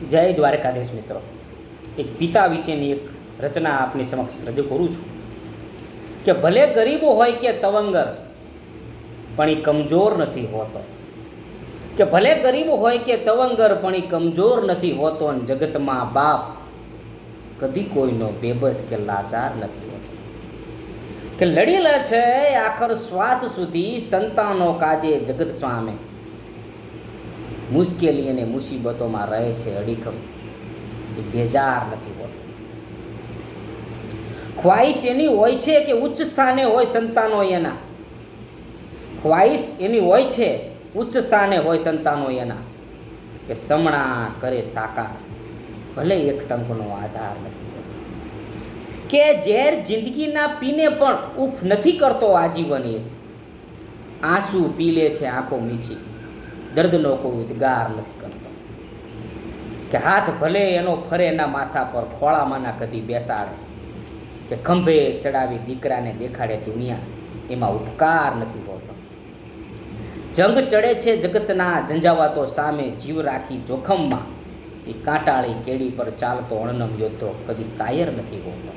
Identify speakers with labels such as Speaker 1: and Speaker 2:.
Speaker 1: જય દ્વારકાધીશ મિત્રો, એક પિતા વિશેની એક રચના આપની સમક્ષ રજૂ કરું છું કે ભલે ગરીબો હોય કે તવંગર પણ એ કમજોર નથી હોતો, કે ભલે ગરીબ હોય કે તવંગર પણ એ કમજોર નથી હોતો, અને જગતમાં બાપ કદી કોઈનો બેબસ કે લાચાર નથી હોતો, કે લડેલા છે આખર શ્વાસ સુધી સંતાનો કાજે જગત સામે, મુશ્કેલી અને મુસીબતોમાં રહે છે અડીખમ, એ બેજાર નથી હોતો. ખ્વાહિશ એની હોય છે કે ઉચ્ચ સ્થાને હોય સંતાનો એના, ખ્વાહિશ એની હોય છે ઉચ્ચ સ્થાને હોય સંતાનો એના, કે સમણા કરે સાકાર ભલે એક ટંકનો આધાર નથી હોતો, કે ઝેર જિંદગીના પીને પણ ઉફ નથી કરતો આજીવન, એ આંસુ પી લે છે આંખો મીચી, દર્દનો કોઈ ઉદ્ગાર નથી કરતો, કે હાથ ભલે એનો ફરે એના માથા પર ખોળામાંના કદી બેસાડે, કે ખંભે ચડાવી દીકરાને દેખાડે દુનિયા, એમાં ઉપકાર નથી હોતો. જંગ ચડે છે જગતના ઝંઝાવાતો સામે, જીવ રાખી જોખમમાં એ કાંટાળી કેડી પર ચાલતો અણનમ યોદ્ધો કદી કાયર નથી હોતો.